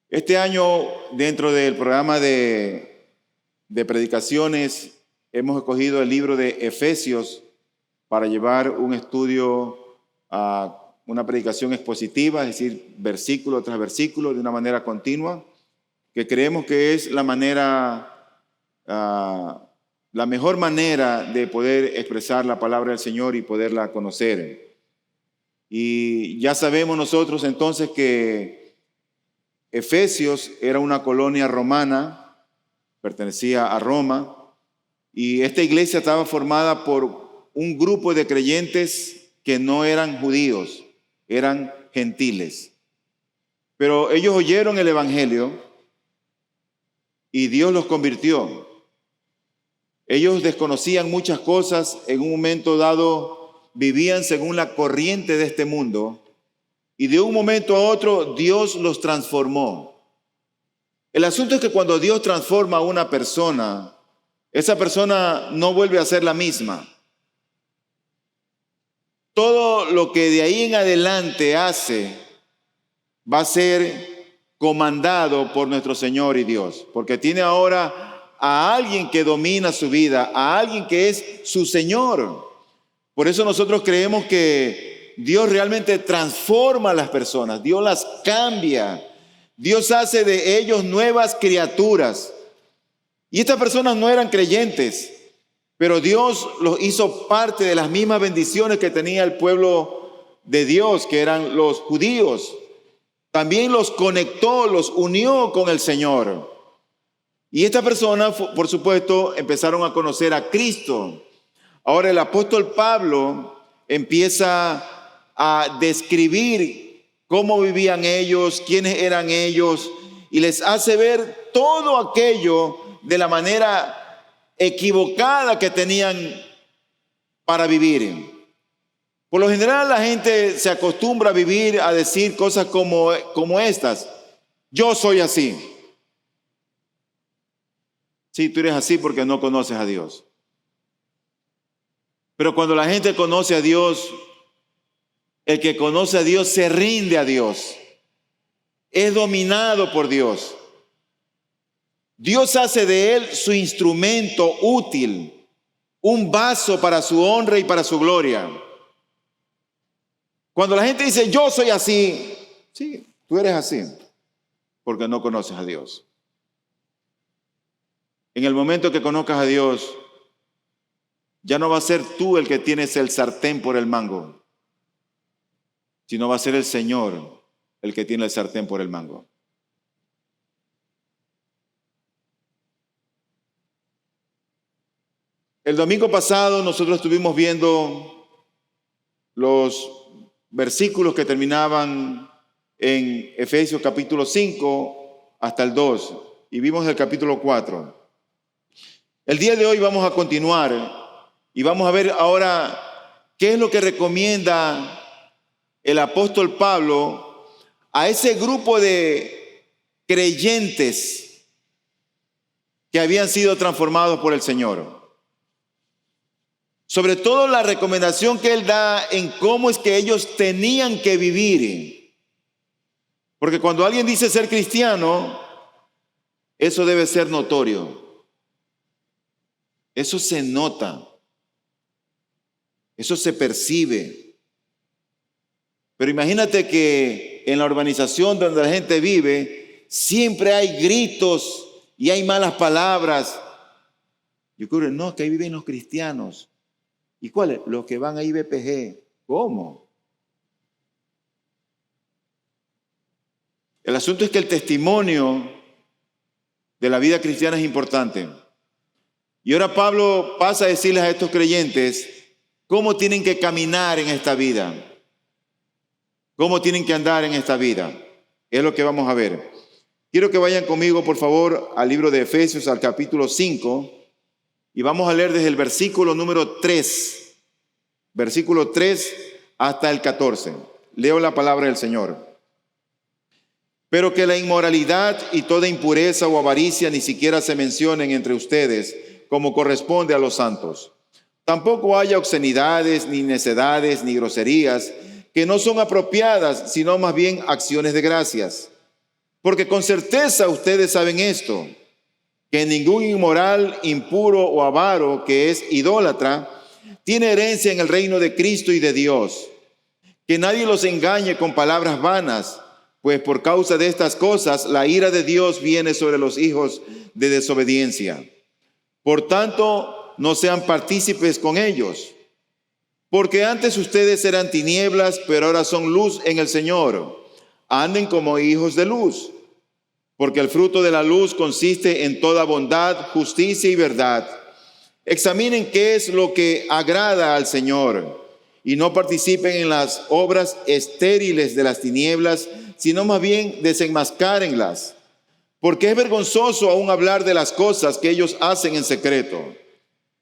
Este año, dentro del programa de predicaciones, hemos escogido el libro de Efesios para llevar un estudio, una predicación expositiva, es decir, versículo tras versículo, de una manera continua, que creemos que es la mejor manera de poder expresar la palabra del Señor y poderla conocer. Y ya sabemos nosotros entonces que Efesios era una colonia romana, pertenecía a Roma, y esta iglesia estaba formada por un grupo de creyentes que no eran judíos, eran gentiles. Pero ellos oyeron el evangelio y Dios los convirtió. Ellos desconocían muchas cosas, en un momento dado vivían según la corriente de este mundo, y de un momento a otro Dios los transformó. El asunto es que cuando Dios transforma a una persona, esa persona no vuelve a ser la misma. Todo lo que de ahí en adelante hace va a ser comandado por nuestro Señor y Dios, porque tiene ahora a alguien que domina su vida, a alguien que es su Señor. Por eso nosotros creemos que Dios realmente transforma a las personas, Dios las cambia, Dios hace de ellos nuevas criaturas. Y estas personas no eran creyentes, pero Dios los hizo parte de las mismas bendiciones que tenía el pueblo de Dios, que eran los judíos. También los conectó, los unió con el Señor. Y estas personas, por supuesto, empezaron a conocer a Cristo. Ahora el apóstol Pablo empieza a describir cómo vivían ellos, quiénes eran ellos, y les hace ver todo aquello de la manera equivocada que tenían para vivir. Por lo general la gente se acostumbra a vivir, a decir cosas como estas: yo soy así. Sí, tú eres así porque no conoces a Dios. Pero cuando la gente conoce a Dios, el que conoce a Dios se rinde a Dios, es dominado por Dios. Dios hace de él su instrumento útil, un vaso para su honra y para su gloria. Cuando la gente dice yo soy así, sí, tú eres así, porque no conoces a Dios. En el momento que conozcas a Dios, ya no va a ser tú el que tienes el sartén por el mango, sino va a ser el Señor el que tiene el sartén por el mango. El domingo pasado nosotros estuvimos viendo los versículos que terminaban en Efesios capítulo 5 hasta el 2 y vimos el capítulo 4. El día de hoy vamos a continuar y vamos a ver ahora qué es lo que recomienda el apóstol Pablo a ese grupo de creyentes que habían sido transformados por el Señor. Sobre todo la recomendación que él da en cómo es que ellos tenían que vivir. Porque cuando alguien dice ser cristiano, eso debe ser notorio. Eso se nota. Eso se percibe. Pero imagínate que en la urbanización donde la gente vive, siempre hay gritos y hay malas palabras. Y ocurre, no, que ahí viven los cristianos. ¿Y cuáles? Los que van a IBPG. ¿Cómo? El asunto es que el testimonio de la vida cristiana es importante. Y ahora Pablo pasa a decirles a estos creyentes cómo tienen que caminar en esta vida. ¿Cómo tienen que andar en esta vida? Es lo que vamos a ver. Quiero que vayan conmigo, por favor, al libro de Efesios, al capítulo 5, y vamos a leer desde el versículo número 3, versículo 3 hasta el 14. Leo la palabra del Señor. Pero que la inmoralidad y toda impureza o avaricia ni siquiera se mencionen entre ustedes, como corresponde a los santos. Tampoco haya obscenidades, ni necedades, ni groserías, que no son apropiadas, sino más bien acciones de gracias. Porque con certeza ustedes saben esto, que ningún inmoral, impuro o avaro, que es idólatra, tiene herencia en el reino de Cristo y de Dios. Que nadie los engañe con palabras vanas, pues por causa de estas cosas la ira de Dios viene sobre los hijos de desobediencia. Por tanto, no sean partícipes con ellos, porque antes ustedes eran tinieblas, pero ahora son luz en el Señor. Anden como hijos de luz, porque el fruto de la luz consiste en toda bondad, justicia y verdad. Examinen qué es lo que agrada al Señor y no participen en las obras estériles de las tinieblas, sino más bien desenmascárenlas, porque es vergonzoso aún hablar de las cosas que ellos hacen en secreto.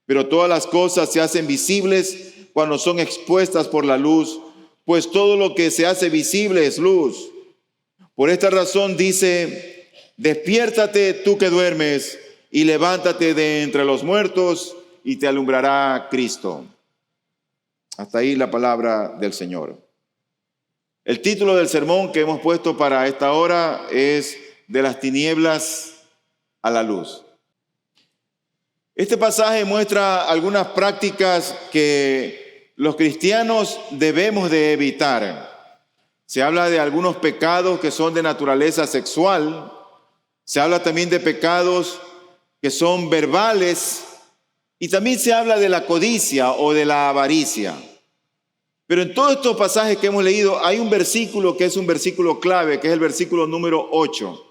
Pero todas las cosas se hacen visibles cuando son expuestas por la luz, pues todo lo que se hace visible es luz. Por esta razón dice: despiértate tú que duermes y levántate de entre los muertos y te alumbrará Cristo. Hasta ahí la palabra del Señor. El título del sermón que hemos puesto para esta hora es De las tinieblas a la luz. Este pasaje muestra algunas prácticas que los cristianos debemos de evitar. Se habla de algunos pecados que son de naturaleza sexual. Se habla también de pecados que son verbales. Y también se habla de la codicia o de la avaricia. Pero en todos estos pasajes que hemos leído hay un versículo que es un versículo clave, que es el versículo número 8.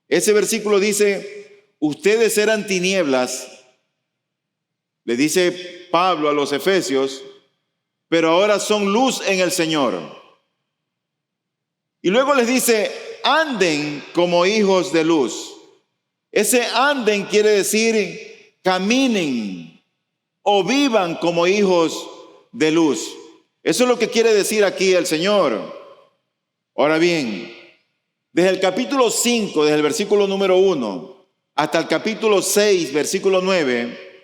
Ese versículo dice: ustedes eran tinieblas, le dice Pablo a los efesios, pero ahora son luz en el Señor. Y luego les dice: anden como hijos de luz. Ese anden quiere decir caminen o vivan como hijos de luz. Eso es lo que quiere decir aquí el Señor. Ahora bien, desde el capítulo 5, desde el versículo número 1, hasta el capítulo 6, versículo 9,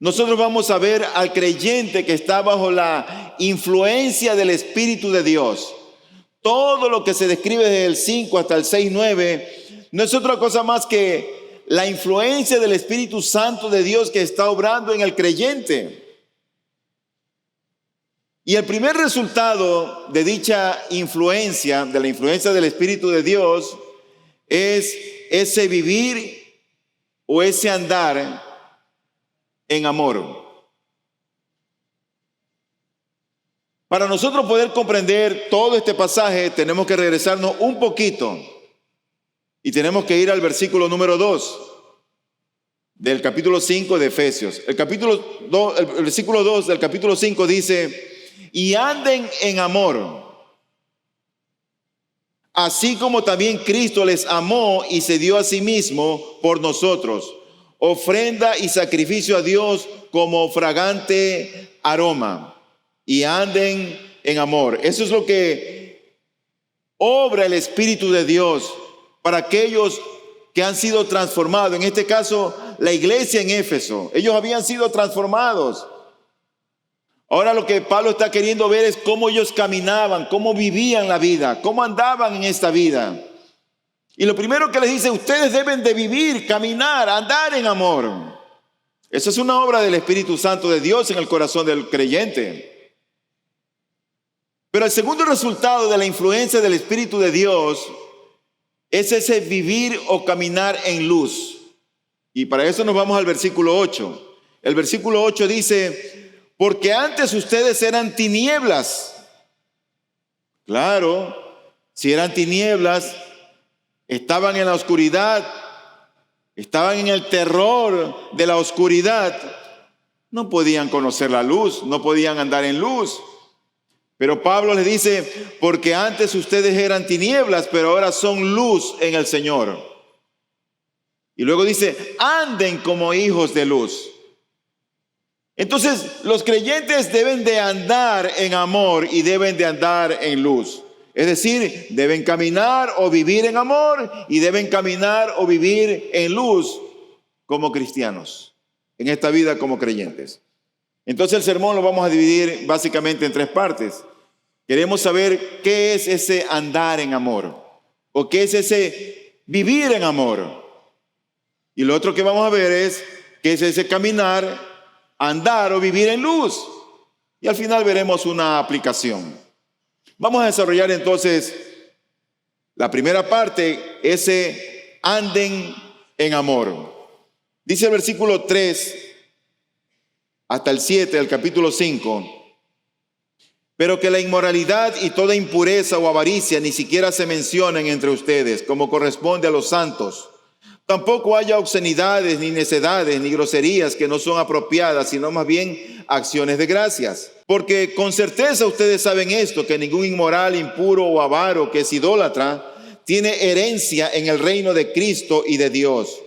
nosotros vamos a ver al creyente que está bajo la influencia del Espíritu de Dios. Todo lo que se describe desde el 5 hasta el 6, 9, no es otra cosa más que la influencia del Espíritu Santo de Dios que está obrando en el creyente. Y el primer resultado de dicha influencia, de la influencia del Espíritu de Dios, es ese vivir o ese andar en amor. Para nosotros poder comprender todo este pasaje, tenemos que regresarnos un poquito y tenemos que ir al versículo número 2 del capítulo 5 de Efesios. El versículo 2 del capítulo 5 dice: y anden en amor, así como también Cristo les amó y se dio a sí mismo por nosotros, ofrenda y sacrificio a Dios como fragante aroma. Y anden en amor. Eso es lo que obra el Espíritu de Dios para aquellos que han sido transformados. En este caso, la iglesia en Éfeso. Ellos habían sido transformados. Ahora lo que Pablo está queriendo ver es cómo ellos caminaban, cómo vivían la vida, cómo andaban en esta vida. Y lo primero que les dice: ustedes deben de vivir, caminar, andar en amor. Eso es una obra del Espíritu Santo de Dios en el corazón del creyente. Pero el segundo resultado de la influencia del Espíritu de Dios es ese vivir o caminar en luz. Y para eso nos vamos al versículo 8. El versículo 8 dice: porque antes ustedes eran tinieblas. Claro, si eran tinieblas, estaban en la oscuridad, estaban en el terror de la oscuridad, no podían conocer la luz, no podían andar en luz. Pero Pablo les dice: porque antes ustedes eran tinieblas, pero ahora son luz en el Señor. Y luego dice: anden como hijos de luz. Entonces, los creyentes deben de andar en amor y deben de andar en luz. Es decir, deben caminar o vivir en amor y deben caminar o vivir en luz como cristianos, en esta vida como creyentes. Entonces el sermón lo vamos a dividir básicamente en tres partes. Queremos saber qué es ese andar en amor. ¿O qué es ese vivir en amor? Y lo otro que vamos a ver es qué es ese caminar, andar o vivir en luz. Y al final veremos una aplicación. Vamos a desarrollar entonces la primera parte, ese anden en amor. Dice el versículo 3 hasta el 7 del capítulo 5. Pero que la inmoralidad y toda impureza o avaricia ni siquiera se mencionen entre ustedes, como corresponde a los santos. Tampoco haya obscenidades, ni necedades, ni groserías que no son apropiadas, sino más bien acciones de gracias. Porque con certeza ustedes saben esto, que ningún inmoral, impuro o avaro que es idólatra tiene herencia en el reino de Cristo y de Dios.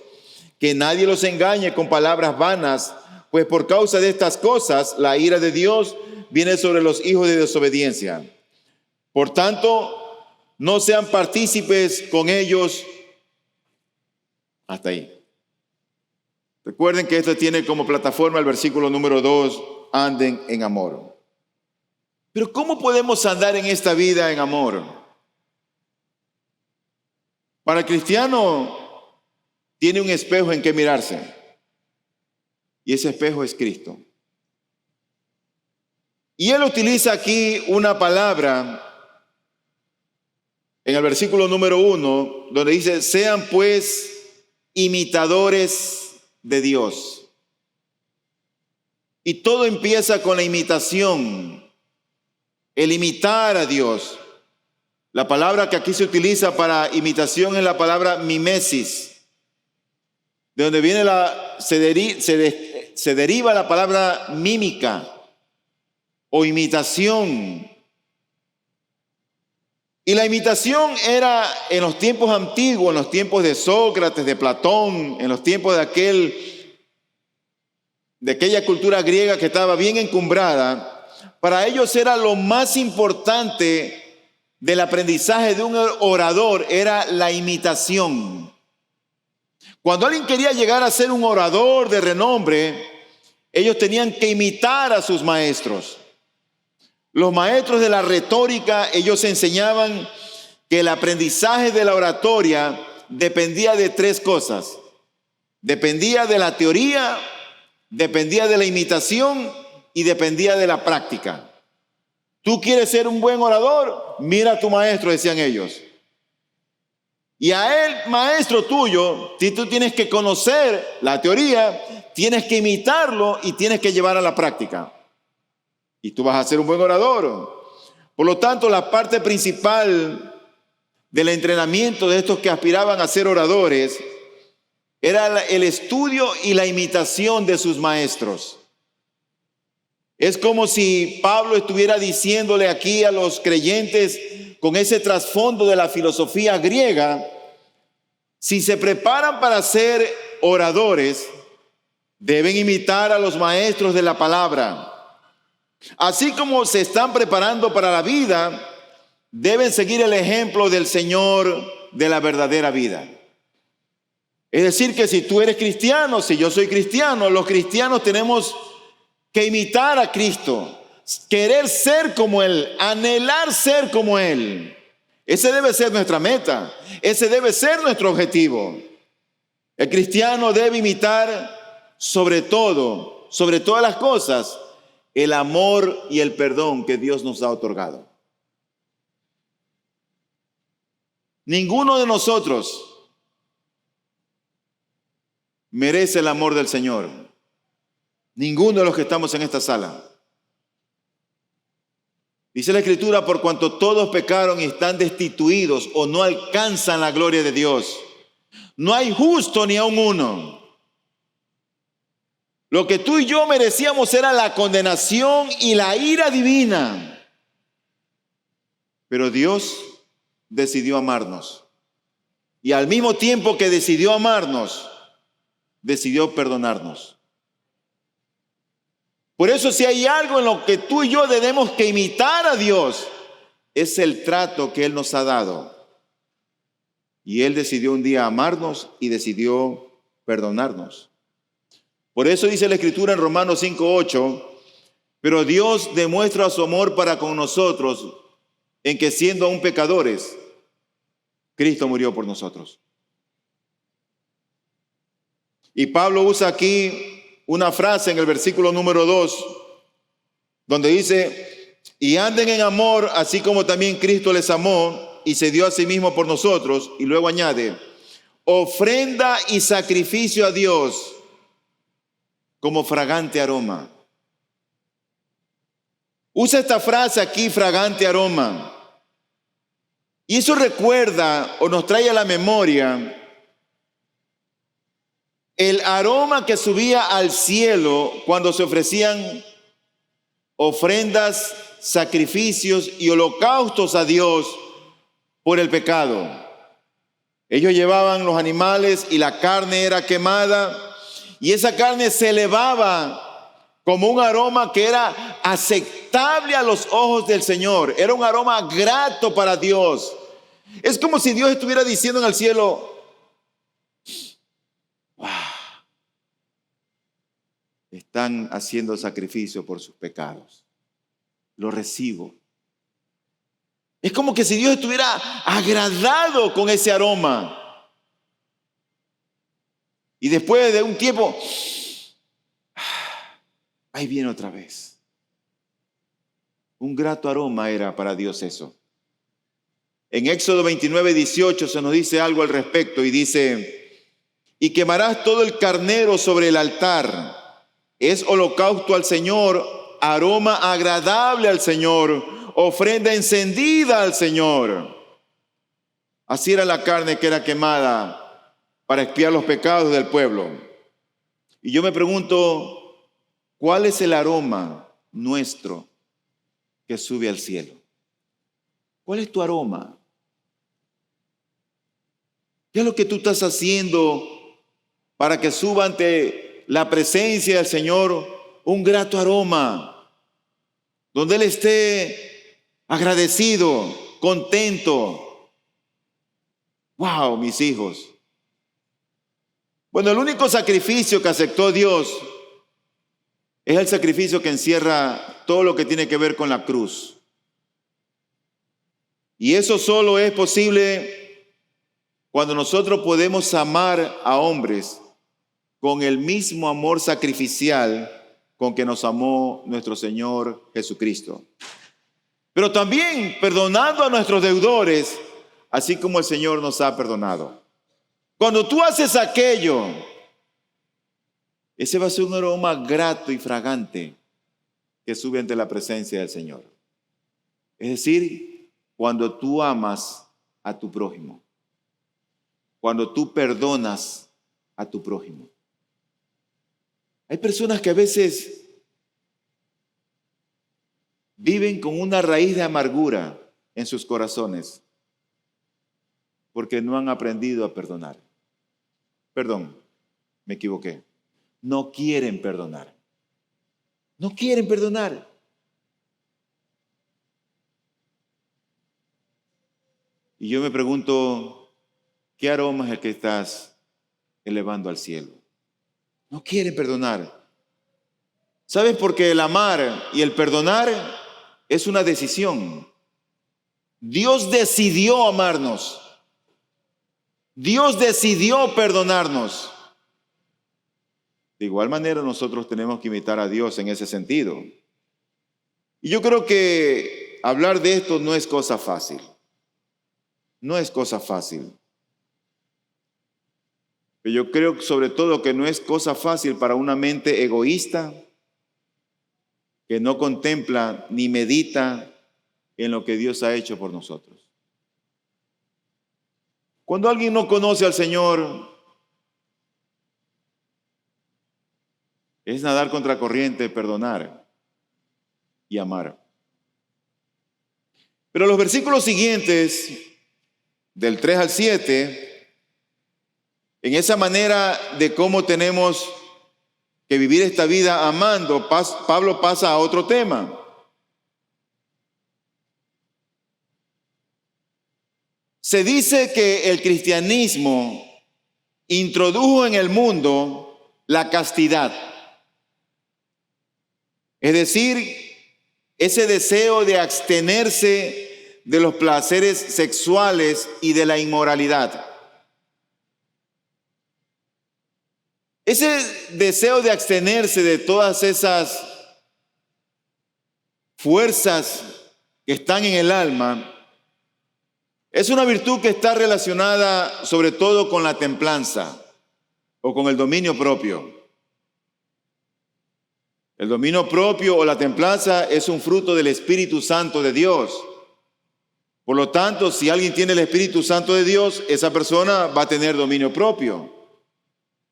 Que nadie los engañe con palabras vanas, pues por causa de estas cosas la ira de Dios viene sobre los hijos de desobediencia. Por tanto, no sean partícipes con ellos. Hasta ahí. Recuerden que esto tiene como plataforma el versículo número 2, anden en amor. Pero ¿cómo podemos andar en esta vida en amor? Para el cristiano tiene un espejo en que mirarse. Y ese espejo es Cristo. Y él utiliza aquí una palabra en el versículo número 1, donde dice, sean pues imitadores de Dios. Y todo empieza con la imitación, el imitar a Dios. La palabra que aquí se utiliza para imitación es la palabra mimesis, de donde viene se deriva la palabra mímica o imitación. Y la imitación era en los tiempos antiguos, en los tiempos de Sócrates, de Platón, en los tiempos de aquella cultura griega que estaba bien encumbrada. Para ellos era lo más importante del aprendizaje de un orador, era la imitación. Cuando alguien quería llegar a ser un orador de renombre, ellos tenían que imitar a sus maestros. Los maestros de la retórica, ellos enseñaban que el aprendizaje de la oratoria dependía de tres cosas. Dependía de la teoría, dependía de la imitación y dependía de la práctica. ¿Tú quieres ser un buen orador? Mira a tu maestro, decían ellos. Y a él, maestro tuyo, si tú tienes que conocer la teoría, tienes que imitarlo y tienes que llevar a la práctica. Y tú vas a ser un buen orador. Por lo tanto, la parte principal del entrenamiento de estos que aspiraban a ser oradores era el estudio y la imitación de sus maestros. Es como si Pablo estuviera diciéndole aquí a los creyentes con ese trasfondo de la filosofía griega, si se preparan para ser oradores, deben imitar a los maestros de la palabra. Así como se están preparando para la vida, deben seguir el ejemplo del Señor de la verdadera vida. Es decir, que si tú eres cristiano, si yo soy cristiano, los cristianos tenemos que imitar a Cristo, querer ser como Él, anhelar ser como Él. Ese debe ser nuestra meta, ese debe ser nuestro objetivo. El cristiano debe imitar sobre todas las cosas, el amor y el perdón que Dios nos ha otorgado. Ninguno de nosotros merece el amor del Señor. Ninguno de los que estamos en esta sala. Dice la Escritura, por cuanto todos pecaron y están destituidos o no alcanzan la gloria de Dios. No hay justo ni aun uno. Lo que tú y yo merecíamos era la condenación y la ira divina. Pero Dios decidió amarnos. Y al mismo tiempo que decidió amarnos, decidió perdonarnos. Por eso, si hay algo en lo que tú y yo debemos que imitar a Dios, es el trato que Él nos ha dado. Y Él decidió un día amarnos y decidió perdonarnos. Por eso dice la Escritura en Romanos 5:8, pero Dios demuestra su amor para con nosotros en que siendo aún pecadores, Cristo murió por nosotros. Y Pablo usa aquí una frase en el versículo número 2, donde dice, y anden en amor, así como también Cristo les amó y se dio a sí mismo por nosotros. Y luego añade, ofrenda y sacrificio a Dios como fragante aroma. Usa esta frase aquí, fragante aroma. Y eso recuerda o nos trae a la memoria el aroma que subía al cielo cuando se ofrecían ofrendas, sacrificios y holocaustos a Dios por el pecado. Ellos llevaban los animales y la carne era quemada y esa carne se elevaba como un aroma que era aceptable a los ojos del Señor. Era un aroma grato para Dios. Es como si Dios estuviera diciendo en el cielo, wow, están haciendo sacrificio por sus pecados. Lo recibo. Es como que si Dios estuviera agradado con ese aroma. Y después de un tiempo, ahí viene otra vez. Un grato aroma era para Dios eso. En Éxodo 29:18 se nos dice algo al respecto y dice, y quemarás todo el carnero sobre el altar. Es holocausto al Señor, aroma agradable al Señor, ofrenda encendida al Señor. Así era la carne que era quemada para expiar los pecados del pueblo. Y yo me pregunto, ¿cuál es el aroma nuestro que sube al cielo? ¿Cuál es tu aroma? ¿Qué es lo que tú estás haciendo para que suba ante la presencia del Señor un grato aroma, donde Él esté agradecido, contento? ¡Wow, mis hijos! Bueno, el único sacrificio que aceptó Dios es el sacrificio que encierra todo lo que tiene que ver con la cruz. Y eso solo es posible cuando nosotros podemos amar a hombres con el mismo amor sacrificial con que nos amó nuestro Señor Jesucristo. Pero también perdonando a nuestros deudores, así como el Señor nos ha perdonado. Cuando tú haces aquello, ese va a ser un aroma grato y fragante que sube ante la presencia del Señor. Es decir, cuando tú amas a tu prójimo, cuando tú perdonas a tu prójimo. Hay personas que a veces viven con una raíz de amargura en sus corazones porque no han aprendido a perdonar. Perdón, me equivoqué. No quieren perdonar. No quieren perdonar. Y yo me pregunto, ¿qué aroma es el que estás elevando al cielo? No quieren perdonar. ¿Sabes? Porque el amar y el perdonar es una decisión. Dios decidió amarnos. Dios decidió perdonarnos. De igual manera nosotros tenemos que imitar a Dios en ese sentido. Y yo creo que hablar de esto no es cosa fácil. No es cosa fácil. Pero yo creo sobre todo que no es cosa fácil para una mente egoísta que no contempla ni medita en lo que Dios ha hecho por nosotros. Cuando alguien no conoce al Señor, es nadar contra corriente, perdonar y amar. Pero los versículos siguientes, del 3 al 7, en esa manera de cómo tenemos que vivir esta vida amando, Pablo pasa a otro tema. Se dice que el cristianismo introdujo en el mundo la castidad. Es decir, ese deseo de abstenerse de los placeres sexuales y de la inmoralidad. Ese deseo de abstenerse de todas esas fuerzas que están en el alma es una virtud que está relacionada sobre todo con la templanza o con el dominio propio. El dominio propio o la templanza es un fruto del Espíritu Santo de Dios. Por lo tanto, si alguien tiene el Espíritu Santo de Dios, esa persona va a tener dominio propio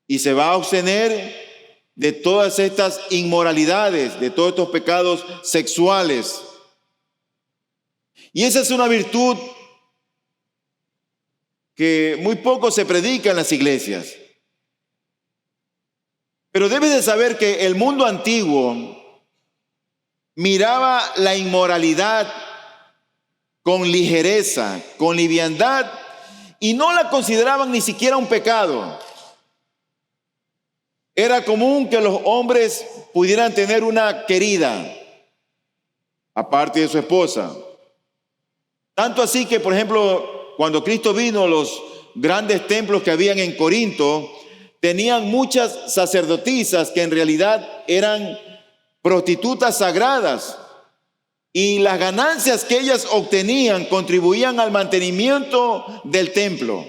y se va a abstener de todas estas inmoralidades, de todos estos pecados sexuales. Y esa es una virtud que muy poco se predica en las iglesias. Pero debes de saber que el mundo antiguo miraba la inmoralidad con ligereza, con liviandad, y no la consideraban ni siquiera un pecado. Era común que los hombres pudieran tener una querida, aparte de su esposa. Tanto así que, por ejemplo, cuando Cristo vino, los grandes templos que habían en Corinto tenían muchas sacerdotisas que en realidad eran prostitutas sagradas. Y las ganancias que ellas obtenían contribuían al mantenimiento del templo.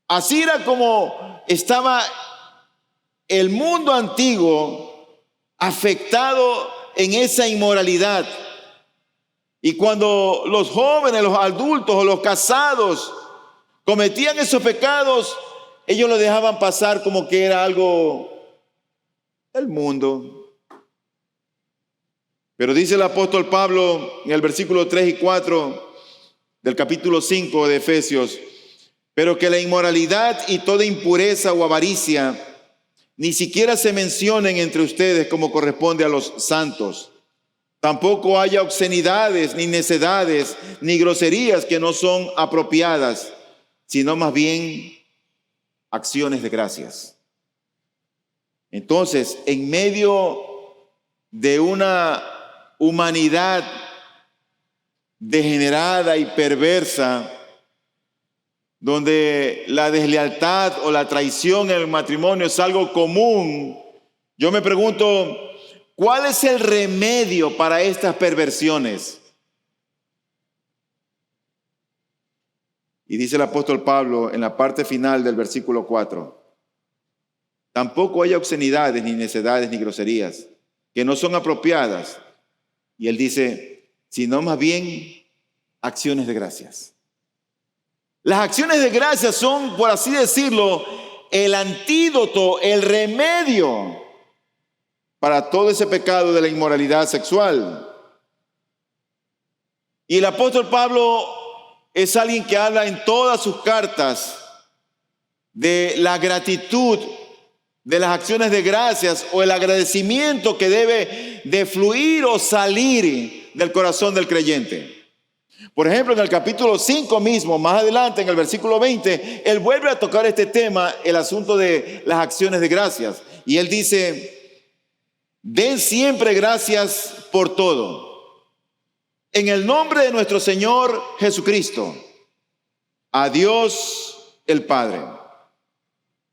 Así era como estaba el mundo antiguo afectado en esa inmoralidad. Y cuando los jóvenes, los adultos o los casados cometían esos pecados, ellos lo dejaban pasar como que era algo del mundo. Pero dice el apóstol Pablo en el versículo 3 y 4 del capítulo 5 de Efesios: pero que la inmoralidad y toda impureza o avaricia ni siquiera se mencionen entre ustedes como corresponde a los santos. Tampoco haya obscenidades, ni necedades, ni groserías que no son apropiadas, sino más bien acciones de gracias. Entonces, en medio de una humanidad degenerada y perversa, donde la deslealtad o la traición en el matrimonio es algo común, yo me pregunto, ¿cuál es el remedio para estas perversiones? Y dice el apóstol Pablo en la parte final del versículo 4: tampoco haya obscenidades, ni necedades, ni groserías, que no son apropiadas. Y él dice, sino más bien acciones de gracias. Las acciones de gracias son, por así decirlo, el antídoto, el remedio para todo ese pecado de la inmoralidad sexual. Y el apóstol Pablo es alguien que habla en todas sus cartas de la gratitud, de las acciones de gracias o el agradecimiento que debe de fluir o salir del corazón del creyente. Por ejemplo, en el capítulo 5 mismo, más adelante, en el versículo 20, él vuelve a tocar este tema, el asunto de las acciones de gracias. Y él dice, den siempre gracias por todo, en el nombre de nuestro Señor Jesucristo, a Dios el Padre.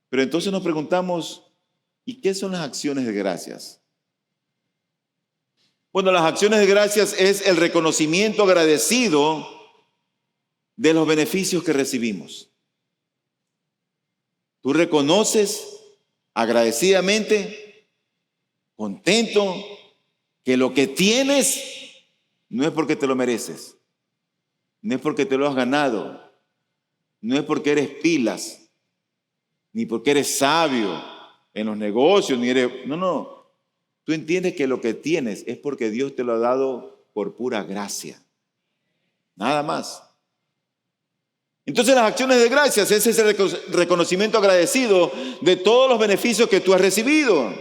Pero entonces nos preguntamos, ¿y qué son las acciones de gracias? Bueno, las acciones de gracias es el reconocimiento agradecido de los beneficios que recibimos. Tú reconoces agradecidamente, contento, que lo que tienes no es porque te lo mereces, no es porque te lo has ganado, no es porque eres pilas, ni porque eres sabio en los negocios, ni eres... No. Tú entiendes que lo que tienes es porque Dios te lo ha dado por pura gracia. Nada más. Entonces las acciones de gracias es ese reconocimiento agradecido de todos los beneficios que tú has recibido.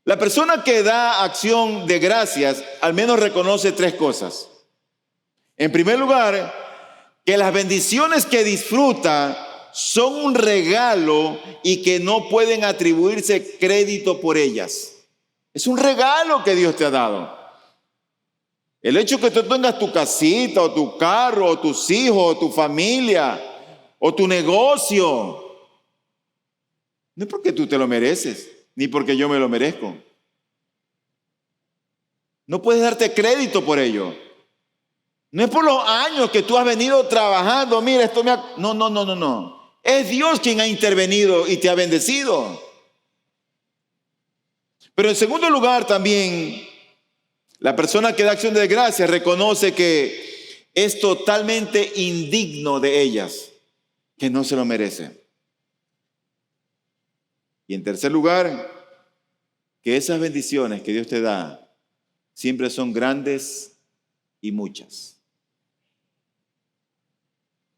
La persona que da acción de gracias al menos reconoce tres cosas. En primer lugar, que las bendiciones que disfruta son un regalo y que no pueden atribuirse crédito por ellas. Es un regalo que Dios te ha dado. El hecho que tú tengas tu casita, o tu carro, o tus hijos, o tu familia, o tu negocio, no es porque tú te lo mereces, ni porque yo me lo merezco. No puedes darte crédito por ello. No es por los años que tú has venido trabajando. Mira, esto me ha... No. Es Dios quien ha intervenido y te ha bendecido. Pero en segundo lugar también, la persona que da acción de gracias reconoce que es totalmente indigno de ellas, que no se lo merece. Y en tercer lugar, que esas bendiciones que Dios te da siempre son grandes y muchas.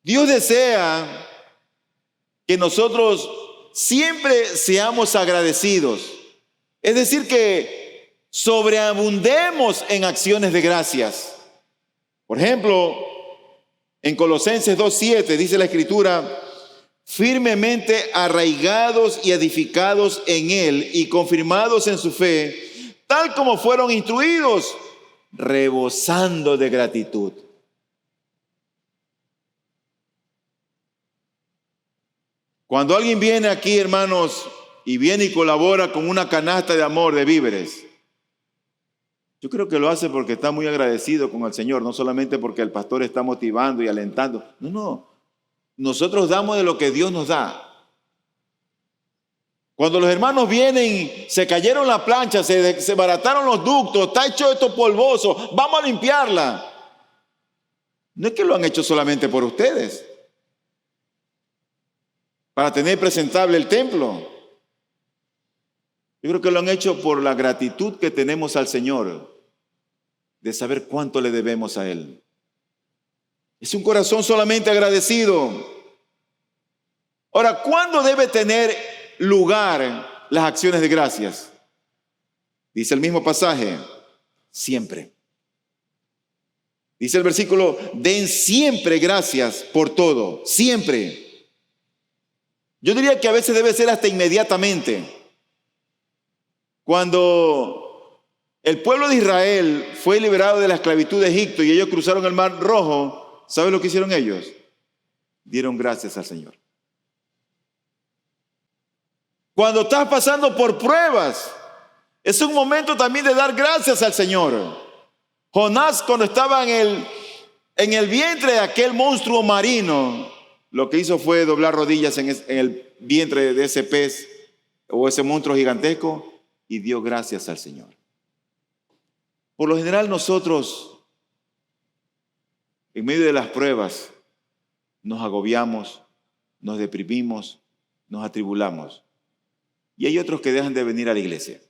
Dios desea que nosotros siempre seamos agradecidos. Es decir, que sobreabundemos en acciones de gracias. Por ejemplo, en Colosenses 2:7 dice la Escritura: firmemente arraigados y edificados en Él y confirmados en su fe, tal como fueron instruidos, rebosando de gratitud. Cuando alguien viene aquí, hermanos, y viene y colabora con una canasta de amor, de víveres, yo creo que lo hace porque está muy agradecido con el Señor, no solamente porque el pastor está motivando y alentando. No. Nosotros damos de lo que Dios nos da. Cuando los hermanos vienen, se cayeron la plancha, se barataron los ductos, está hecho esto polvoso, vamos a limpiarla. No es que lo han hecho solamente por ustedes, para tener presentable el templo. Yo creo que lo han hecho por la gratitud que tenemos al Señor, de saber cuánto le debemos a Él. Es un corazón solamente agradecido. Ahora, ¿cuándo debe tener lugar las acciones de gracias? Dice el mismo pasaje: siempre. Dice el versículo: den siempre gracias por todo, siempre. Yo diría que a veces debe ser hasta inmediatamente. Cuando el pueblo de Israel fue liberado de la esclavitud de Egipto y ellos cruzaron el Mar Rojo, ¿saben lo que hicieron ellos? Dieron gracias al Señor. Cuando estás pasando por pruebas, es un momento también de dar gracias al Señor. Jonás, cuando estaba en el vientre de aquel monstruo marino, lo que hizo fue doblar rodillas en el vientre de ese pez o ese monstruo gigantesco y dio gracias al Señor. Por lo general nosotros, en medio de las pruebas, nos agobiamos, nos deprimimos, nos atribulamos. Y hay otros que dejan de venir a la iglesia.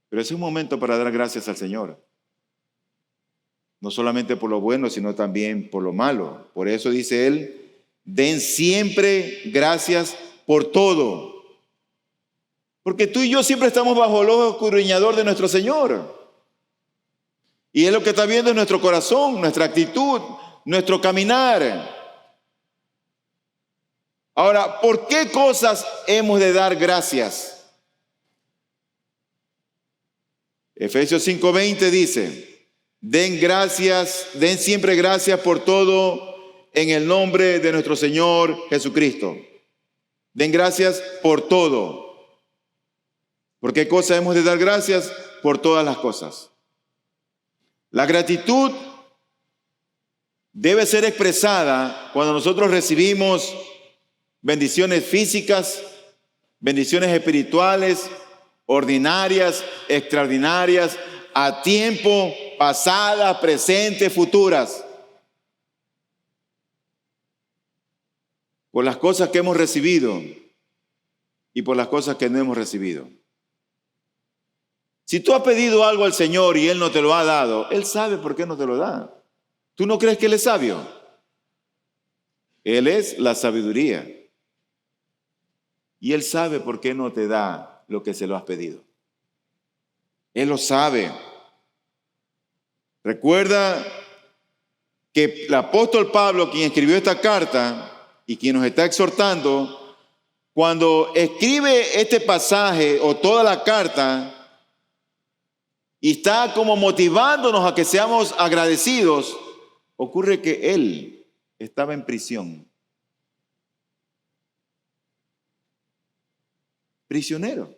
Pero es un momento para dar gracias al Señor. No solamente por lo bueno, sino también por lo malo. Por eso dice Él: den siempre gracias por todo. Porque tú y yo siempre estamos bajo el ojo escudriñador de nuestro Señor. Y Él lo que está viendo es nuestro corazón, nuestra actitud, nuestro caminar. Ahora, ¿por qué cosas hemos de dar gracias? Efesios 5:20 dice: den siempre gracias por todo en el nombre de nuestro Señor Jesucristo. Den gracias por todo. ¿Por qué cosas hemos de dar gracias? Por todas las cosas. La gratitud debe ser expresada cuando nosotros recibimos bendiciones físicas, bendiciones espirituales, ordinarias, extraordinarias, a tiempo, pasadas, presentes, futuras. Por las cosas que hemos recibido y por las cosas que no hemos recibido. Si tú has pedido algo al Señor y Él no te lo ha dado, Él sabe por qué no te lo da. ¿Tú no crees que Él es sabio? Él es la sabiduría. Y Él sabe por qué no te da lo que se lo has pedido. Él lo sabe. Recuerda que el apóstol Pablo, quien escribió esta carta y quien nos está exhortando, cuando escribe este pasaje o toda la carta, y está como motivándonos a que seamos agradecidos, ocurre que él estaba en prisión. Prisionero.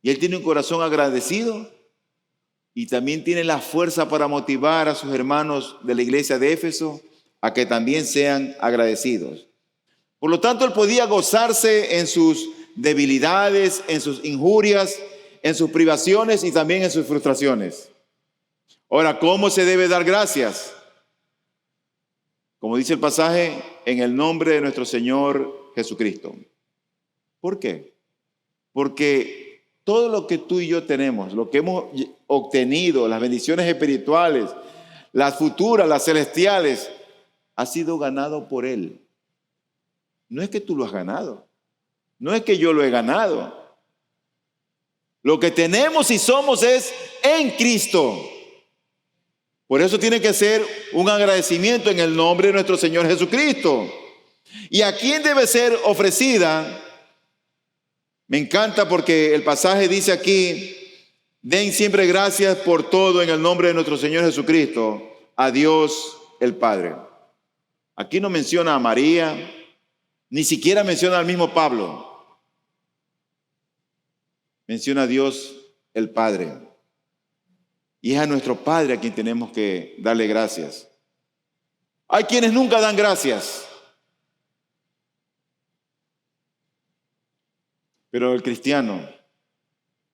Y él tiene un corazón agradecido y también tiene la fuerza para motivar a sus hermanos de la iglesia de Éfeso a que también sean agradecidos. Por lo tanto, él podía gozarse en sus debilidades, en sus injurias, en sus privaciones y también en sus frustraciones. Ahora, ¿cómo se debe dar gracias? Como dice el pasaje, en el nombre de nuestro Señor Jesucristo. ¿Por qué? Porque todo lo que tú y yo tenemos, lo que hemos obtenido, las bendiciones espirituales, las futuras, las celestiales, ha sido ganado por Él. No es que tú lo has ganado, no es que yo lo he ganado. Lo que tenemos y somos es en Cristo. Por eso tiene que ser un agradecimiento en el nombre de nuestro Señor Jesucristo. ¿Y a quién debe ser ofrecida? Me encanta porque el pasaje dice aquí, den siempre gracias por todo en el nombre de nuestro Señor Jesucristo, a Dios el Padre. Aquí no menciona a María, ni siquiera menciona al mismo Pablo. Menciona a Dios el Padre. Y es a nuestro Padre a quien tenemos que darle gracias. Hay quienes nunca dan gracias. Pero el cristiano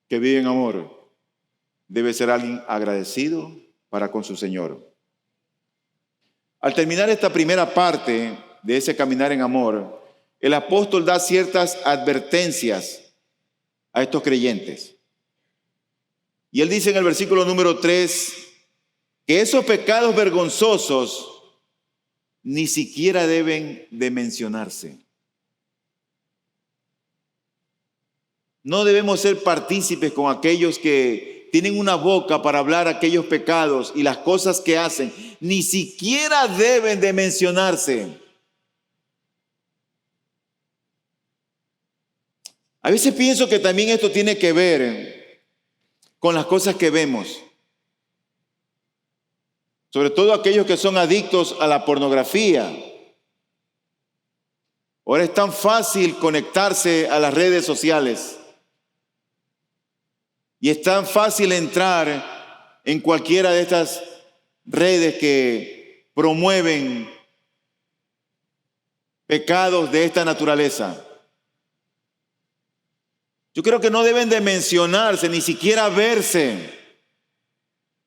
que vive en amor debe ser alguien agradecido para con su Señor. Al terminar esta primera parte de ese caminar en amor, el apóstol da ciertas advertencias a estos creyentes. Y él dice en el versículo número 3 que esos pecados vergonzosos ni siquiera deben de mencionarse. No debemos ser partícipes con aquellos que tienen una boca para hablar aquellos pecados y las cosas que hacen. Ni siquiera deben de mencionarse. A veces pienso que también esto tiene que ver con las cosas que vemos. Sobre todo aquellos que son adictos a la pornografía. Ahora es tan fácil conectarse a las redes sociales. Y es tan fácil entrar en cualquiera de estas redes que promueven pecados de esta naturaleza. Yo creo que no deben de mencionarse, ni siquiera verse,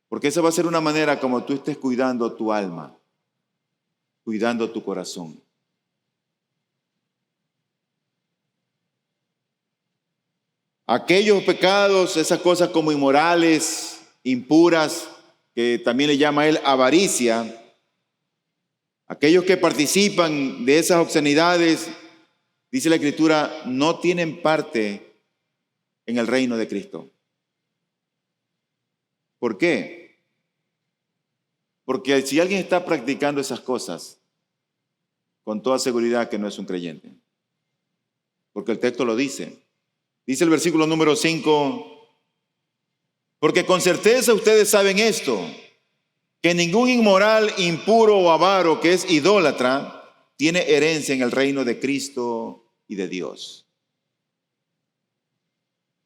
porque esa va a ser una manera como tú estés cuidando tu alma, cuidando tu corazón. Aquellos pecados, esas cosas como inmorales, impuras, que también le llama él avaricia, aquellos que participan de esas obscenidades, dice la Escritura, no tienen parte en el reino de Cristo. ¿Por qué? Porque si alguien está practicando esas cosas, con toda seguridad que no es un creyente. Porque el texto lo dice. Dice el versículo número 5, porque con certeza ustedes saben esto, que ningún inmoral, impuro o avaro que es idólatra tiene herencia en el reino de Cristo y de Dios.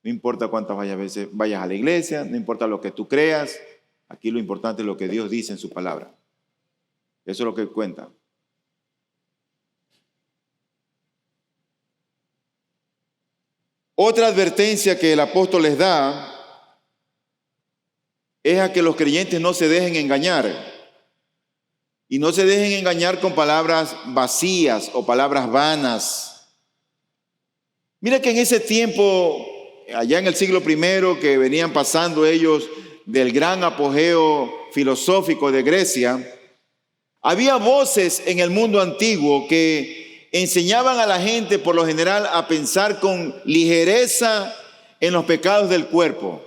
No importa cuántas veces vayas a la iglesia, no importa lo que tú creas, aquí lo importante es lo que Dios dice en su palabra. Eso es lo que cuenta. Otra advertencia que el apóstol les da es a que los creyentes no se dejen engañar. Y no se dejen engañar con palabras vacías o palabras vanas. Mira que en ese tiempo, allá en el siglo I, que venían pasando ellos del gran apogeo filosófico de Grecia, había voces en el mundo antiguo que enseñaban a la gente por lo general a pensar con ligereza en los pecados del cuerpo.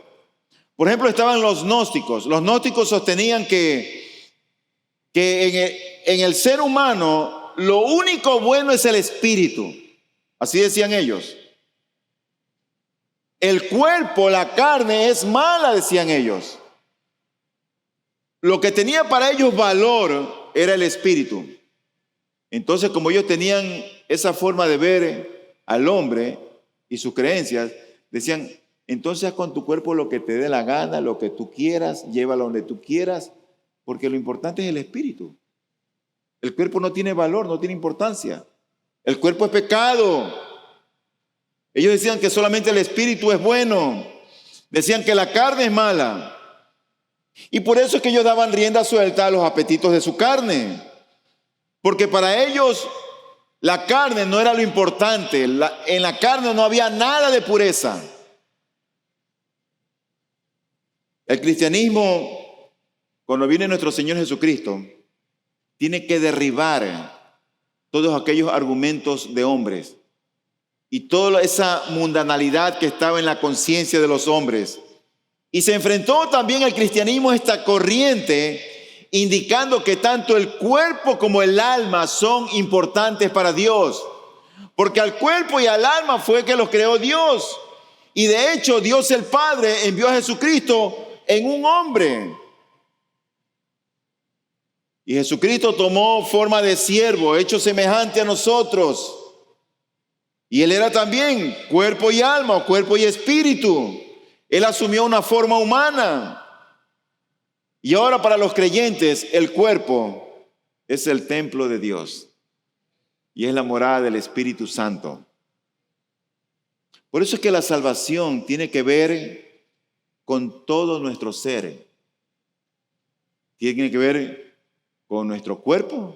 Por ejemplo, estaban los gnósticos. Los gnósticos sostenían que en el ser humano lo único bueno es el espíritu. Así decían ellos. El cuerpo, la carne es mala, decían ellos. Lo que tenía para ellos valor era el espíritu. Entonces, como ellos tenían esa forma de ver al hombre y sus creencias, decían, entonces haz con tu cuerpo lo que te dé la gana, lo que tú quieras, llévalo donde tú quieras, porque lo importante es el espíritu. El cuerpo no tiene valor, no tiene importancia. El cuerpo es pecado. Ellos decían que solamente el espíritu es bueno. Decían que la carne es mala. Y por eso es que ellos daban rienda suelta a los apetitos de su carne. Porque para ellos la carne no era lo importante. En la carne no había nada de pureza. El cristianismo, cuando viene nuestro Señor Jesucristo, tiene que derribar todos aquellos argumentos de hombres y toda esa mundanalidad que estaba en la conciencia de los hombres. Y se enfrentó también el cristianismo a esta corriente, indicando que tanto el cuerpo como el alma son importantes para Dios. Porque al cuerpo y al alma fue que los creó Dios. Y de hecho, Dios el Padre envió a Jesucristo en un hombre. Y Jesucristo tomó forma de siervo, hecho semejante a nosotros. Y Él era también cuerpo y alma, o cuerpo y espíritu. Él asumió una forma humana. Y ahora para los creyentes, el cuerpo es el templo de Dios. Y es la morada del Espíritu Santo. Por eso es que la salvación tiene que ver con todo nuestro ser. Tiene que ver con nuestro cuerpo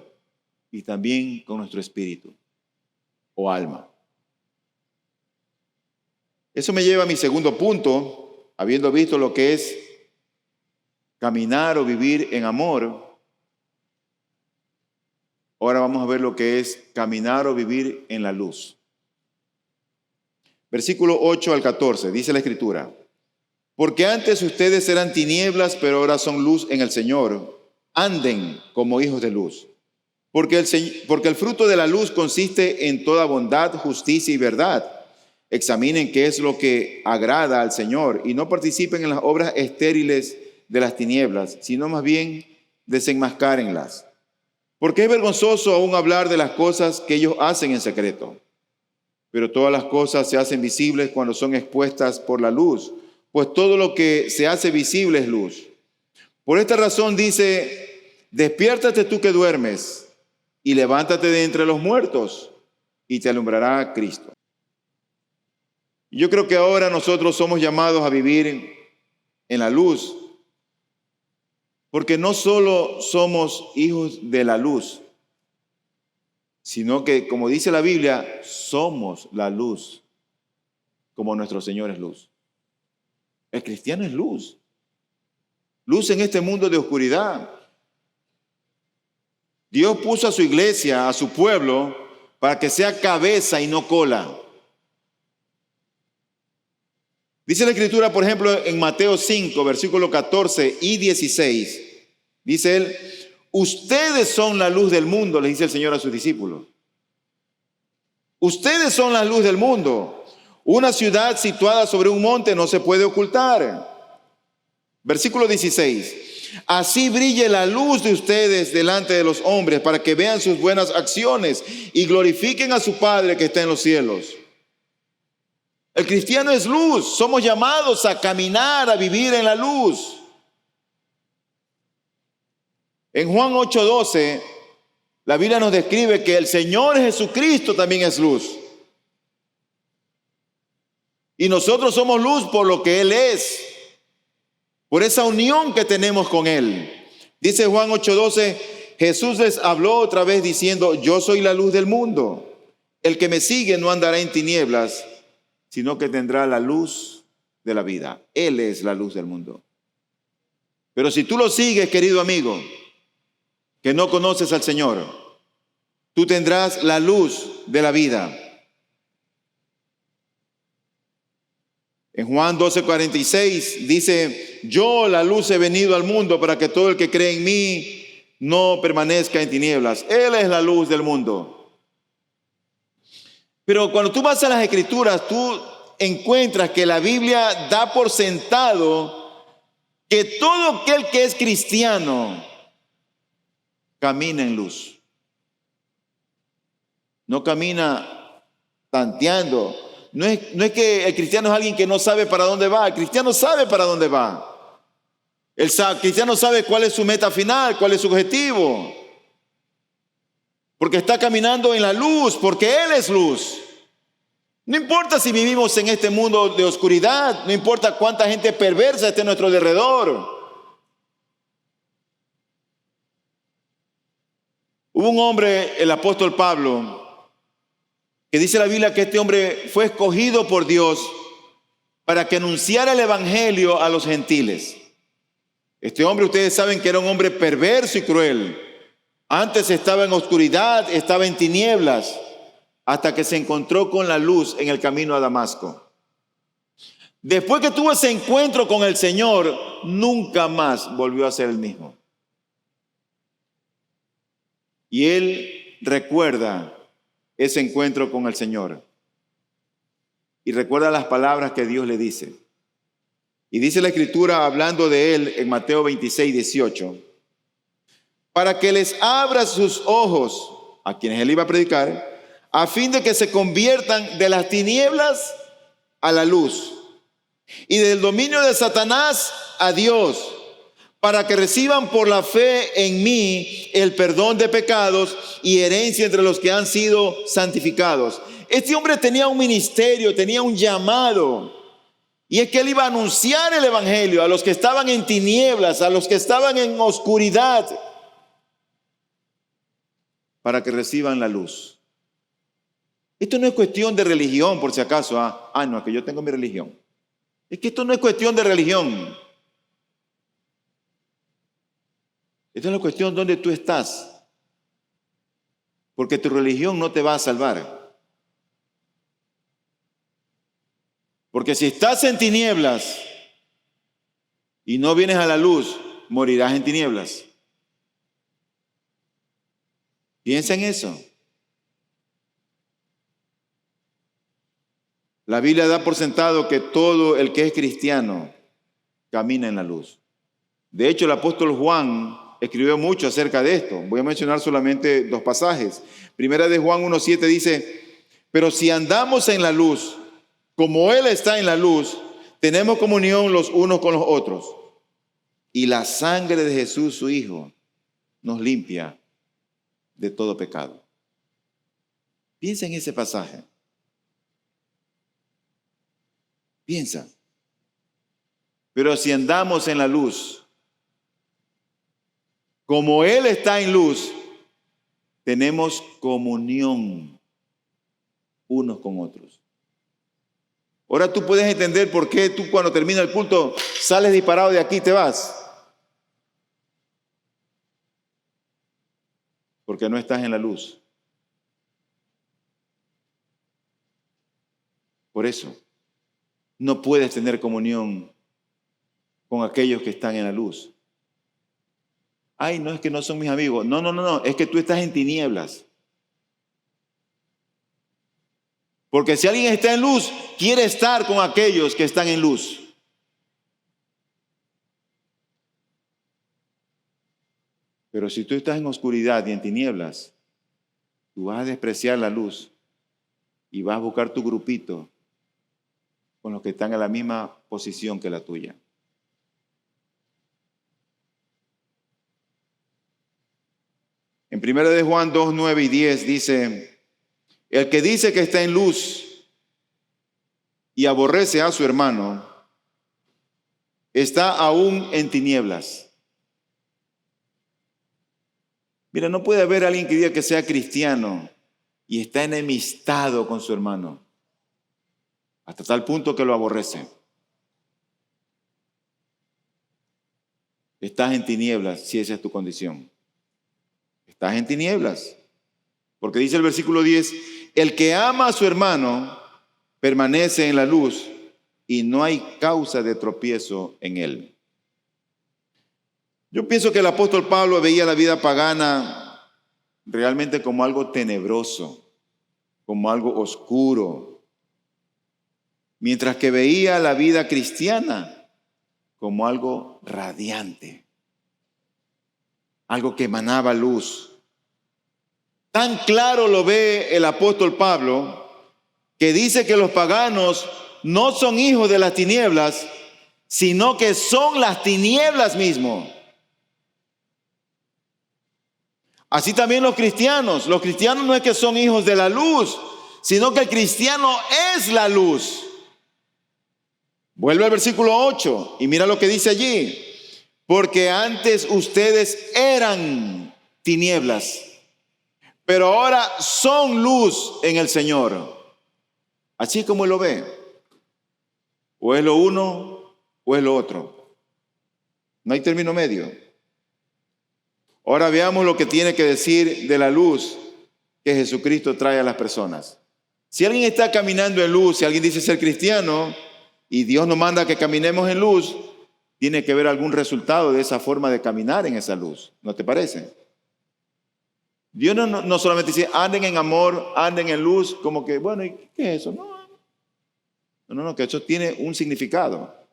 y también con nuestro espíritu o alma. Eso me lleva a mi segundo punto, habiendo visto lo que es caminar o vivir en amor. Ahora vamos a ver lo que es caminar o vivir en la luz. Versículo 8 al 14, dice la Escritura: porque antes ustedes eran tinieblas, pero ahora son luz en el Señor. Anden como hijos de luz. Porque el fruto de la luz consiste en toda bondad, justicia y verdad. Examinen qué es lo que agrada al Señor y no participen en las obras estériles de las tinieblas, sino más bien desenmascárenlas. Porque es vergonzoso aún hablar de las cosas que ellos hacen en secreto. Pero todas las cosas se hacen visibles cuando son expuestas por la luz, pues todo lo que se hace visible es luz. Por esta razón dice: despiértate tú que duermes y levántate de entre los muertos y te alumbrará Cristo. Yo creo que ahora nosotros somos llamados a vivir en la luz, porque no solo somos hijos de la luz, sino que, como dice la Biblia, somos la luz, como nuestro Señor es luz. El cristiano es luz. Luz en este mundo de oscuridad. Dios puso a su iglesia, a su pueblo, para que sea cabeza y no cola. Dice la Escritura, por ejemplo, en Mateo 5, versículos 14 y 16. Dice él: ustedes son la luz del mundo, le dice el Señor a sus discípulos. Ustedes son la luz del mundo. Una ciudad situada sobre un monte no se puede ocultar. Versículo 16. Así brille la luz de ustedes delante de los hombres, para que vean sus buenas acciones y glorifiquen a su Padre que está en los cielos. El cristiano es luz. Somos llamados a caminar, a vivir en la luz. En Juan 8:12, la Biblia nos describe que el Señor Jesucristo también es luz. Y nosotros somos luz por lo que Él es, por esa unión que tenemos con Él. Dice Juan 8:12, Jesús les habló otra vez diciendo: yo soy la luz del mundo. El que me sigue no andará en tinieblas, sino que tendrá la luz de la vida. Él es la luz del mundo. Pero si tú lo sigues, querido amigo, que no conoces al Señor, tú tendrás la luz de la vida. En Juan 12:46 dice: yo, la luz, he venido al mundo para que todo el que cree en mí no permanezca en tinieblas. Él es la luz del mundo. Pero cuando tú vas a las Escrituras, tú encuentras que la Biblia da por sentado que todo aquel que es cristiano camina en luz. No camina tanteando. No es que el cristiano es alguien que no sabe para dónde va. El cristiano sabe para dónde va. El cristiano sabe cuál es su meta final, cuál es su objetivo. Porque está caminando en la luz, porque Él es luz. No importa si vivimos en este mundo de oscuridad, no importa cuánta gente perversa esté a nuestro alrededor. Hubo un hombre, el apóstol Pablo, que dice la Biblia que este hombre fue escogido por Dios para que anunciara el evangelio a los gentiles. Este hombre, ustedes saben que era un hombre perverso y cruel. Antes estaba en oscuridad, estaba en tinieblas, hasta que se encontró con la luz en el camino a Damasco. Después que tuvo ese encuentro con el Señor, nunca más volvió a ser el mismo. Y él recuerda ese encuentro con el Señor. Y recuerda las palabras que Dios le dice. Y dice la Escritura, hablando de él en Mateo 26, 18, para que les abra sus ojos, a quienes él iba a predicar, a fin de que se conviertan de las tinieblas a la luz y del dominio de Satanás a Dios, para que reciban por la fe en mí el perdón de pecados y herencia entre los que han sido santificados. Este hombre tenía un ministerio, tenía un llamado, y es que él iba a anunciar el evangelio a los que estaban en tinieblas, a los que estaban en oscuridad, para que reciban la luz. Esto no es cuestión de religión, por si acaso. No, es que yo tengo mi religión. Es que esto no es cuestión de religión. Esto es la cuestión de dónde tú estás. Porque tu religión no te va a salvar. Porque si estás en tinieblas y no vienes a la luz, morirás en tinieblas. Piensa en eso. La Biblia da por sentado que todo el que es cristiano camina en la luz. De hecho, el apóstol Juan escribió mucho acerca de esto. Voy a mencionar solamente 2 pasajes. Primera de Juan 1:7 dice, pero si andamos en la luz, como Él está en la luz, tenemos comunión los unos con los otros. Y la sangre de Jesús, su Hijo, nos limpia de todo pecado. Piensa en ese pasaje. Piensa. Pero si andamos en la luz, como Él está en luz, tenemos comunión unos con otros. Ahora tú puedes entender por qué tú cuando termina el culto sales disparado de aquí y te vas. Porque no estás en la luz. Por eso, no puedes tener comunión con aquellos que están en la luz. No es que no son mis amigos. No, es que tú estás en tinieblas. Porque si alguien está en luz, quiere estar con aquellos que están en luz. Pero si tú estás en oscuridad y en tinieblas, tú vas a despreciar la luz y vas a buscar tu grupito con los que están en la misma posición que la tuya. En 1 de Juan 2, 9 y 10 dice, el que dice que está en luz y aborrece a su hermano, está aún en tinieblas. Mira, no puede haber alguien que diga que sea cristiano y está enemistado con su hermano, hasta tal punto que lo aborrece. Estás en tinieblas si esa es tu condición. Estás en tinieblas. Porque dice el versículo 10, el que ama a su hermano permanece en la luz y no hay causa de tropiezo en él. Yo pienso que el apóstol Pablo veía la vida pagana realmente como algo tenebroso, como algo oscuro. mientras que veía la vida cristiana como algo radiante, algo que emanaba luz. Tan claro lo ve el apóstol Pablo, que dice que los paganos no son hijos de las tinieblas, sino que son las tinieblas mismo. Así también los cristianos no es que son hijos de la luz, sino que el cristiano es la luz. Vuelve al versículo 8 y mira lo que dice allí. Porque antes ustedes eran tinieblas, pero ahora son luz en el Señor. Así es como Él lo ve. O es lo uno o es lo otro. No hay término medio. Ahora veamos lo que tiene que decir de la luz que Jesucristo trae a las personas. Si alguien está caminando en luz, si alguien dice ser cristiano y Dios nos manda que caminemos en luz, tiene que haber algún resultado de esa forma de caminar en esa luz. ¿No te parece? Dios no solamente dice anden en amor, anden en luz, como que, bueno, ¿y qué es eso? No, que eso tiene un significado.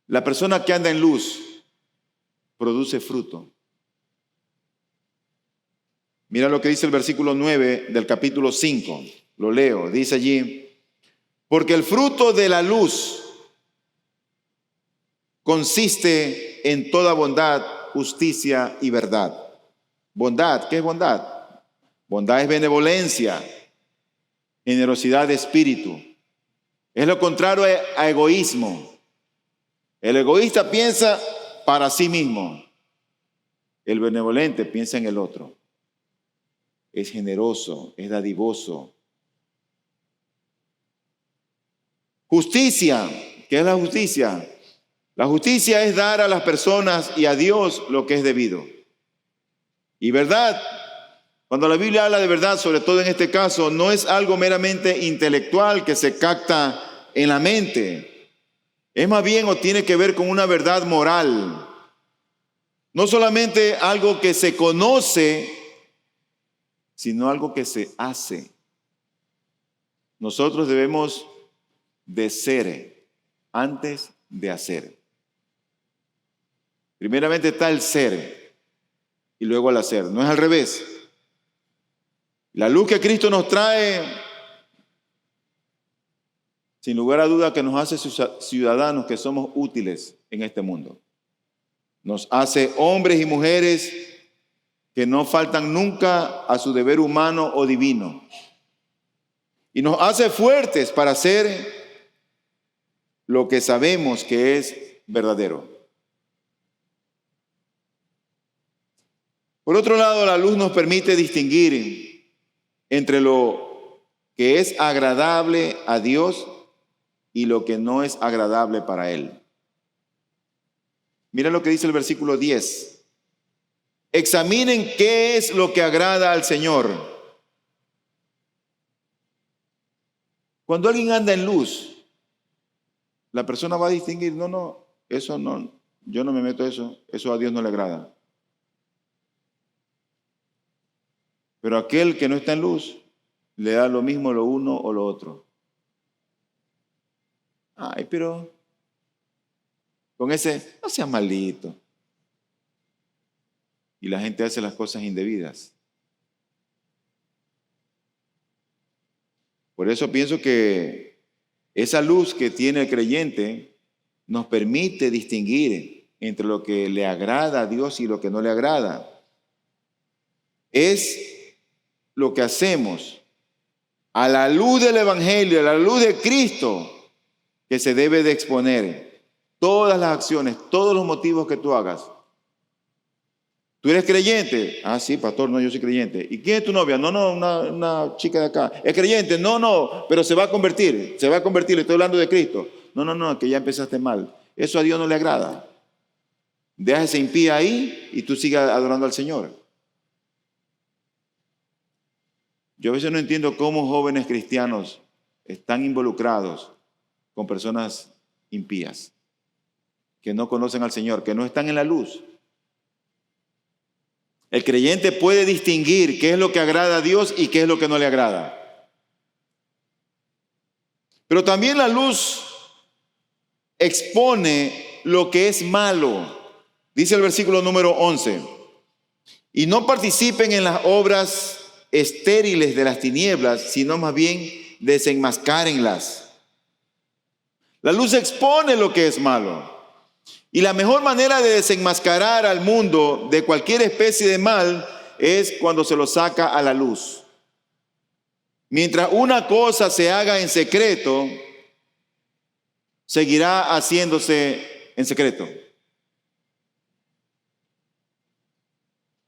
La persona que anda en luz produce fruto. Mira lo que dice el versículo 9 del capítulo 5. Lo leo. Dice allí: porque el fruto de la luz consiste en toda bondad, justicia y verdad. Bondad, ¿qué es bondad? Bondad es benevolencia, generosidad de espíritu. Es lo contrario a egoísmo. El egoísta piensa para sí mismo. El benevolente piensa en el otro. Es generoso, es dadivoso. Justicia, ¿qué es la justicia? La justicia es dar a las personas y a Dios lo que es debido. Y verdad, cuando la Biblia habla de verdad, sobre todo en este caso, no es algo meramente intelectual que se capta en la mente. Es más bien o tiene que ver con una verdad moral. No solamente algo que se conoce, sino algo que se hace. Nosotros debemos de ser antes de hacer. Primeramente está el ser y luego el hacer. No es al revés. La luz que Cristo nos trae, sin lugar a duda, que nos hace ciudadanos que somos útiles en este mundo. Nos hace hombres y mujeres que no faltan nunca a su deber humano o divino. Y nos hace fuertes para hacer lo que sabemos que es verdadero. Por otro lado, la luz nos permite distinguir entre lo que es agradable a Dios y lo que no es agradable para Él. Mira lo que dice el versículo 10. Examinen qué es lo que agrada al Señor. Cuando alguien anda en luz, la persona va a distinguir, eso no, yo no me meto eso a Dios no le agrada. Pero aquel que no está en luz, le da lo mismo lo uno o lo otro. Ay, pero con ese, no seas maldito. Y la gente hace las cosas indebidas. Por eso pienso que esa luz que tiene el creyente nos permite distinguir entre lo que le agrada a Dios y lo que no le agrada. Es lo que hacemos a la luz del Evangelio, a la luz de Cristo, que se debe de exponer. Todas las acciones, todos los motivos que tú hagas. ¿Tú eres creyente? Ah, sí, pastor, no, yo soy creyente. ¿Y quién es tu novia? No, una chica de acá. ¿Es creyente? No, pero se va a convertir, le estoy hablando de Cristo. No, que ya empezaste mal. Eso a Dios no le agrada. Deja ese impía ahí y tú sigas adorando al Señor. Yo a veces no entiendo cómo jóvenes cristianos están involucrados con personas impías, que no conocen al Señor, que no están en la luz. El creyente puede distinguir qué es lo que agrada a Dios y qué es lo que no le agrada. Pero también la luz expone lo que es malo. Dice el versículo número 11. Y no participen en las obras estériles de las tinieblas, sino más bien desenmascárenlas. La luz expone lo que es malo. Y la mejor manera de desenmascarar al mundo de cualquier especie de mal es cuando se lo saca a la luz. Mientras una cosa se haga en secreto, seguirá haciéndose en secreto.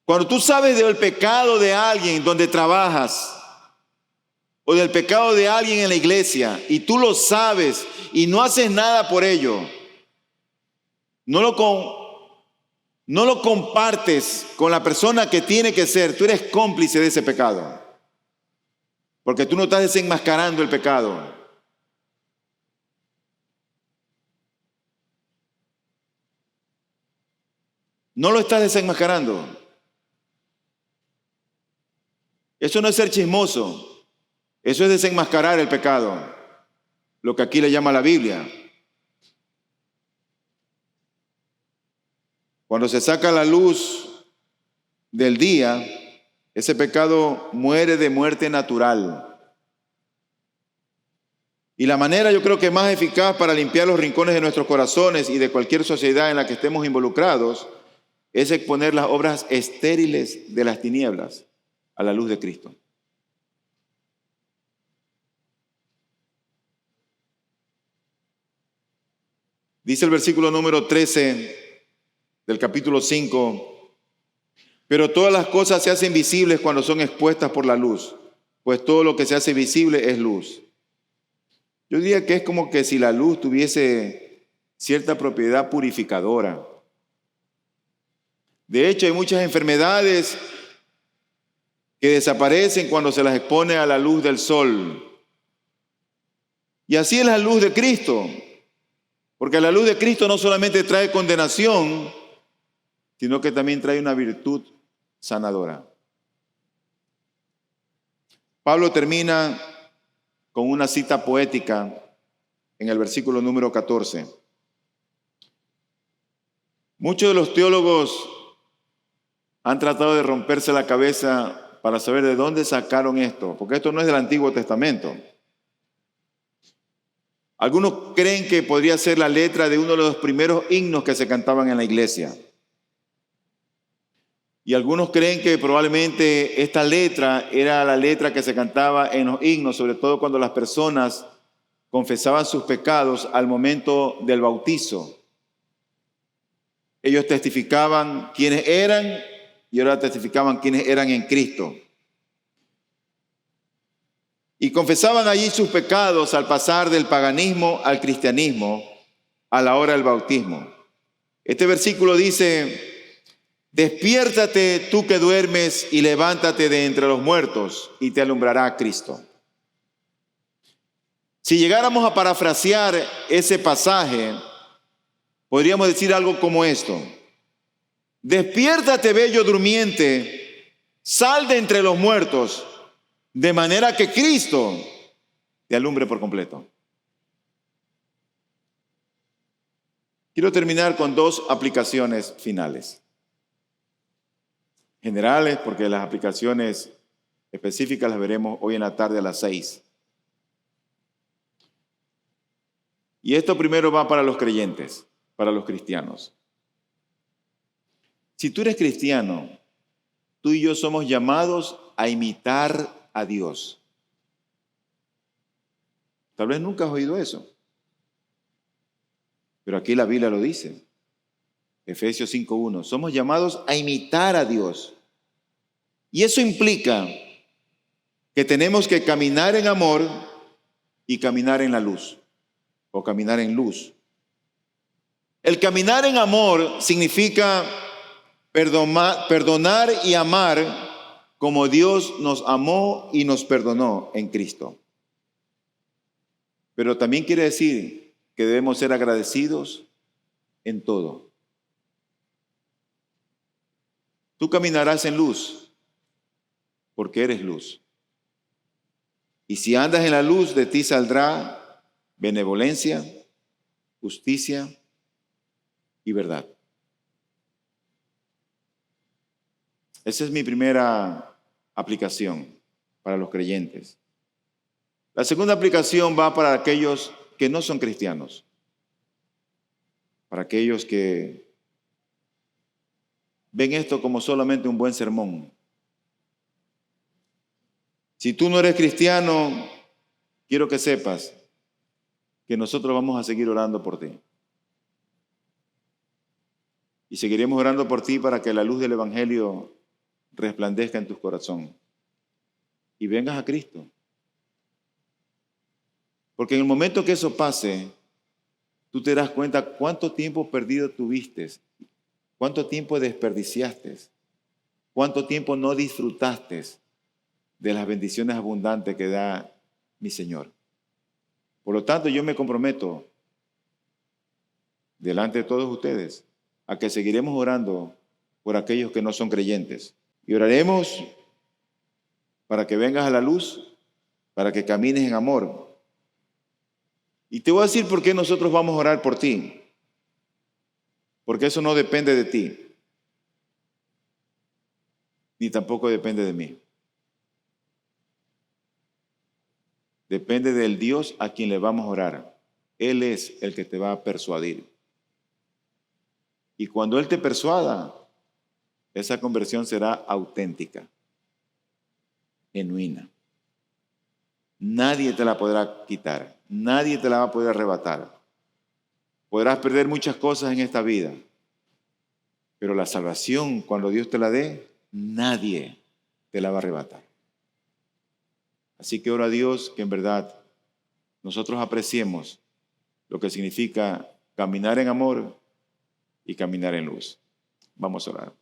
Cuando tú sabes del pecado de alguien donde trabajas, o del pecado de alguien en la iglesia, y tú lo sabes y no haces nada por ello, no lo compartes con la persona que tiene que ser, tú eres cómplice de ese pecado, porque tú no estás desenmascarando el pecado. No lo estás desenmascarando. Eso no es ser chismoso, eso es desenmascarar el pecado, lo que aquí le llama la Biblia. Cuando se saca la luz del día, ese pecado muere de muerte natural. Y la manera, yo creo que más eficaz para limpiar los rincones de nuestros corazones y de cualquier sociedad en la que estemos involucrados es exponer las obras estériles de las tinieblas a la luz de Cristo. Dice el versículo número 13 del capítulo 5, pero todas las cosas se hacen visibles cuando son expuestas por la luz, pues todo lo que se hace visible es luz. Yo diría que es como que si la luz tuviese cierta propiedad purificadora. De hecho, hay muchas enfermedades que desaparecen cuando se las expone a la luz del sol. Y así es la luz de Cristo, porque la luz de Cristo no solamente trae condenación, sino que también trae una virtud sanadora. Pablo termina con una cita poética en el versículo número 14. Muchos de los teólogos han tratado de romperse la cabeza para saber de dónde sacaron esto, porque esto no es del Antiguo Testamento. Algunos creen que podría ser la letra de uno de los primeros himnos que se cantaban en la iglesia. Y algunos creen que probablemente esta letra era la letra que se cantaba en los himnos, sobre todo cuando las personas confesaban sus pecados al momento del bautizo. Ellos testificaban quiénes eran y ahora testificaban quiénes eran en Cristo. Y confesaban allí sus pecados al pasar del paganismo al cristianismo a la hora del bautismo. Este versículo dice: despiértate tú que duermes y levántate de entre los muertos y te alumbrará Cristo. Si llegáramos a parafrasear ese pasaje, podríamos decir algo como esto: despiértate, bello durmiente, sal de entre los muertos, de manera que Cristo te alumbre por completo. Quiero terminar con dos aplicaciones finales. Generales, porque las aplicaciones específicas las veremos hoy en la tarde a las 6. Y esto primero va para los creyentes, para los cristianos. Si tú eres cristiano, tú y yo somos llamados a imitar a Dios. Tal vez nunca has oído eso, pero aquí la Biblia lo dice. Efesios 5:1. Somos llamados a imitar a Dios. Y eso implica que tenemos que caminar en amor y caminar en la luz, o caminar en luz. El caminar en amor significa perdonar y amar como Dios nos amó y nos perdonó en Cristo. Pero también quiere decir que debemos ser agradecidos en todo. Tú caminarás en luz, porque eres luz. Y si andas en la luz, de ti saldrá benevolencia, justicia y verdad. Esa es mi primera aplicación para los creyentes. La segunda aplicación va para aquellos que no son cristianos, para aquellos que ven esto como solamente un buen sermón. Si tú no eres cristiano, quiero que sepas que nosotros vamos a seguir orando por ti. Y seguiremos orando por ti para que la luz del Evangelio resplandezca en tu corazón y vengas a Cristo. Porque en el momento que eso pase, tú te das cuenta cuánto tiempo perdido tuviste, cuánto tiempo desperdiciaste, cuánto tiempo no disfrutaste de las bendiciones abundantes que da mi Señor. Por lo tanto, yo me comprometo delante de todos ustedes a que seguiremos orando por aquellos que no son creyentes. Y oraremos para que vengas a la luz, para que camines en amor. Y te voy a decir por qué nosotros vamos a orar por ti. Porque eso no depende de ti, ni tampoco depende de mí. Depende del Dios a quien le vamos a orar. Él es el que te va a persuadir. Y cuando Él te persuada, esa conversión será auténtica, genuina. Nadie te la podrá quitar, nadie te la va a poder arrebatar. Podrás perder muchas cosas en esta vida, pero la salvación, cuando Dios te la dé, nadie te la va a arrebatar. Así que ora a Dios que en verdad nosotros apreciemos lo que significa caminar en amor y caminar en luz. Vamos a orar.